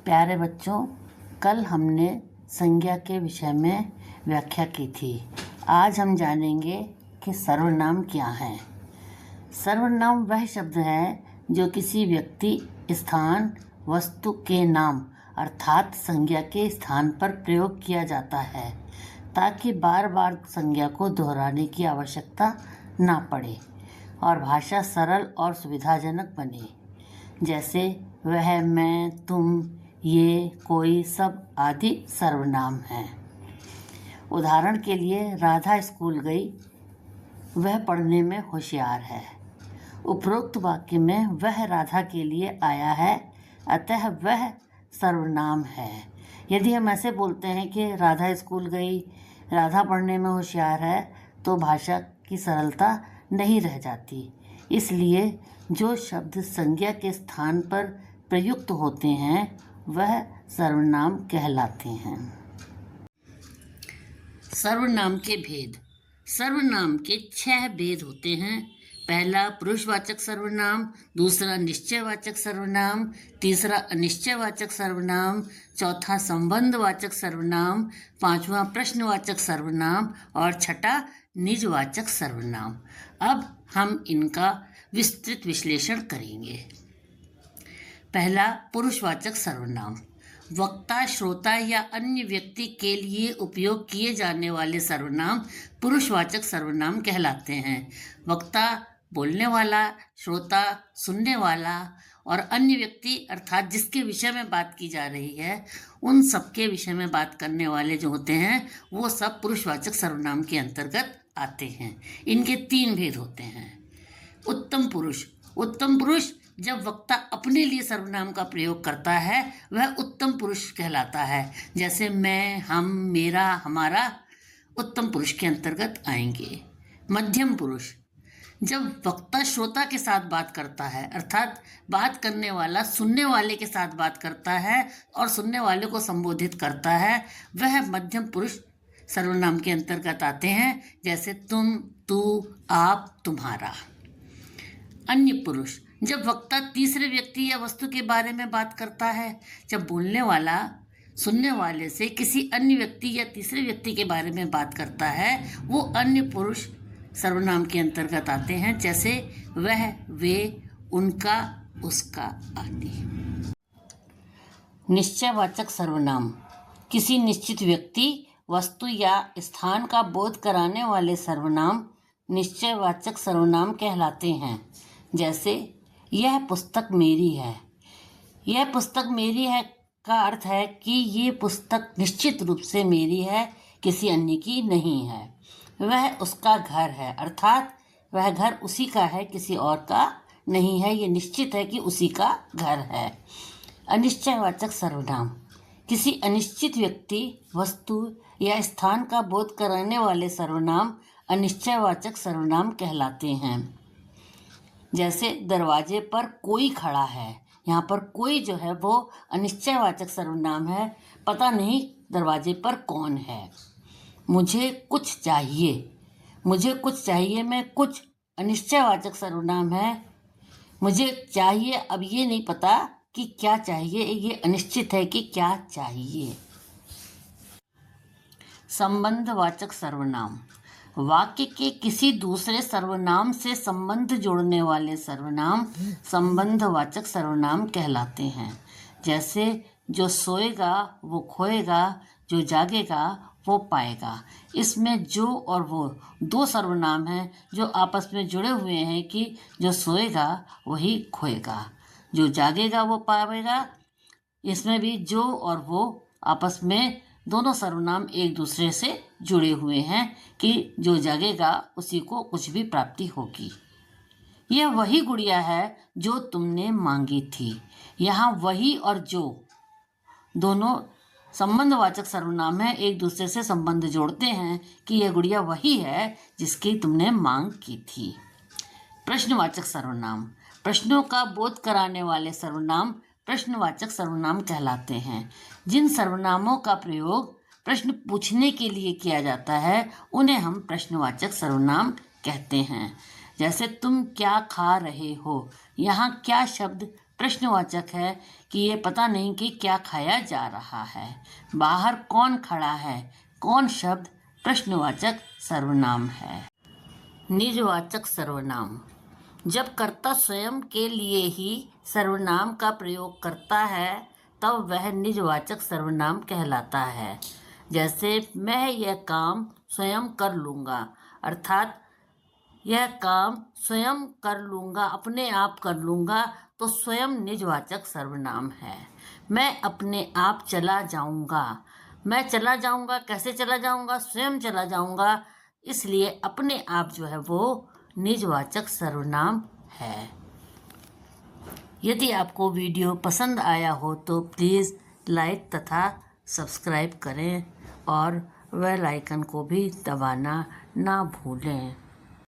प्यारे बच्चों, कल हमने संज्ञा के विषय में व्याख्या की थी। आज हम जानेंगे कि सर्वनाम क्या है। सर्वनाम वह शब्द है जो किसी व्यक्ति, स्थान, वस्तु के नाम अर्थात संज्ञा के स्थान पर प्रयोग किया जाता है ताकि बार बार संज्ञा को दोहराने की आवश्यकता ना पड़े और भाषा सरल और सुविधाजनक बने। जैसे वह, मैं, तुम, ये, कोई, सब आदि सर्वनाम हैं। उदाहरण के लिए, राधा स्कूल गई, वह पढ़ने में होशियार है। उपरोक्त वाक्य में वह राधा के लिए आया है, अतः वह सर्वनाम है। यदि हम ऐसे बोलते हैं कि राधा स्कूल गई, राधा पढ़ने में होशियार है, तो भाषा की सरलता नहीं रह जाती। इसलिए जो शब्द संज्ञा के स्थान पर प्रयुक्त होते हैं वह सर्वनाम कहलाते हैं। सर्वनाम के भेद। सर्वनाम के 6 भेद होते हैं। पहला पुरुषवाचक सर्वनाम, दूसरा निश्चयवाचक सर्वनाम, तीसरा अनिश्चयवाचक सर्वनाम, चौथा संबंधवाचक सर्वनाम, पांचवा प्रश्नवाचक सर्वनाम और छठा निजवाचक सर्वनाम। अब हम इनका विस्तृत विश्लेषण करेंगे। पहला, पुरुषवाचक सर्वनाम। वक्ता, श्रोता या अन्य व्यक्ति के लिए उपयोग किए जाने वाले सर्वनाम पुरुषवाचक सर्वनाम कहलाते हैं। वक्ता बोलने वाला, श्रोता सुनने वाला और अन्य व्यक्ति अर्थात जिसके विषय में बात की जा रही है, उन सबके विषय में बात करने वाले जो होते हैं वो सब पुरुषवाचक सर्वनाम के अंतर्गत आते हैं। इनके 3 भेद होते हैं। उत्तम पुरुष। उत्तम पुरुष जब वक्ता अपने लिए सर्वनाम का प्रयोग करता है वह उत्तम पुरुष कहलाता है। जैसे मैं, हम, मेरा, हमारा उत्तम पुरुष के अंतर्गत आएंगे। मध्यम पुरुष जब वक्ता श्रोता के साथ बात करता है अर्थात बात करने वाला सुनने वाले के साथ बात करता है और सुनने वाले को संबोधित करता है, वह मध्यम पुरुष सर्वनाम के अंतर्गत आते हैं। जैसे तुम, तू, आप, तुम्हारा। अन्य पुरुष जब वक्ता तीसरे व्यक्ति या वस्तु के बारे में बात करता है। जब बोलने वाला सुनने वाले से किसी अन्य व्यक्ति या तीसरे व्यक्ति के बारे में बात करता है, वो अन्य पुरुष सर्वनाम के अंतर्गत आते हैं। जैसे वह, वे, उनका, उसका आदि। निश्चयवाचक सर्वनाम। किसी निश्चित व्यक्ति, वस्तु या स्थान का बोध कराने वाले सर्वनाम निश्चयवाचक सर्वनाम कहलाते हैं। जैसे यह पुस्तक मेरी है। यह पुस्तक मेरी है का अर्थ है कि ये पुस्तक निश्चित रूप से मेरी है, किसी अन्य की नहीं है। वह उसका घर है अर्थात वह घर उसी का है, किसी और का नहीं है। ये निश्चित है कि उसी का घर है। अनिश्चयवाचक सर्वनाम। किसी अनिश्चित व्यक्ति, वस्तु या स्थान का बोध कराने वाले सर्वनाम अनिश्चयवाचक सर्वनाम कहलाते हैं। जैसे दरवाजे पर कोई खड़ा है। यहाँ पर कोई जो है वो अनिश्चयवाचक सर्वनाम है, पता नहीं दरवाजे पर कौन है। मुझे कुछ चाहिए। मुझे कुछ चाहिए में कुछ अनिश्चयवाचक सर्वनाम है। मुझे चाहिए, अब ये नहीं पता कि क्या चाहिए, ये अनिश्चित है कि क्या चाहिए। संबंधवाचक सर्वनाम। वाक्य के किसी दूसरे सर्वनाम से संबंध जोड़ने वाले सर्वनाम संबंधवाचक सर्वनाम कहलाते हैं। जैसे जो सोएगा वो खोएगा, जो जागेगा वो पाएगा। इसमें जो और वो 2 सर्वनाम हैं जो आपस में जुड़े हुए हैं कि जो सोएगा वही खोएगा, जो जागेगा वो पाएगा। इसमें भी जो और वो आपस में दोनों सर्वनाम एक दूसरे से जुड़े हुए हैं कि जो जागेगा उसी को कुछ भी प्राप्ति होगी। यह वही गुड़िया है जो तुमने मांगी थी। यहाँ वही और जो दोनों संबंधवाचक सर्वनाम है, एक दूसरे से संबंध जोड़ते हैं कि यह गुड़िया वही है जिसकी तुमने मांग की थी। प्रश्नवाचक सर्वनाम। प्रश्नों का बोध कराने वाले सर्वनाम प्रश्नवाचक सर्वनाम कहलाते हैं। जिन सर्वनामों का प्रयोग प्रश्न पूछने के लिए किया जाता है उन्हें हम प्रश्नवाचक सर्वनाम कहते हैं। जैसे तुम क्या खा रहे हो, यहाँ क्या शब्द प्रश्नवाचक है कि ये पता नहीं कि क्या खाया जा रहा है। बाहर कौन खड़ा है, कौन शब्द प्रश्नवाचक सर्वनाम है। निजवाचक सर्वनाम, जब कर्ता स्वयं के लिए ही सर्वनाम का प्रयोग करता है तब वह निजवाचक सर्वनाम कहलाता है। जैसे मैं यह काम स्वयं कर लूँगा, अर्थात यह काम स्वयं कर लूँगा, अपने आप कर लूँगा, तो स्वयं निजवाचक सर्वनाम है। मैं अपने आप चला जाऊँगा, मैं चला जाऊँगा, कैसे चला जाऊँगा, स्वयं चला जाऊँगा, इसलिए अपने आप जो है वो निजवाचक सर्वनाम है। यदि आपको वीडियो पसंद आया हो तो प्लीज़ लाइक तथा सब्सक्राइब करें और बेल आइकन को भी दबाना ना भूलें।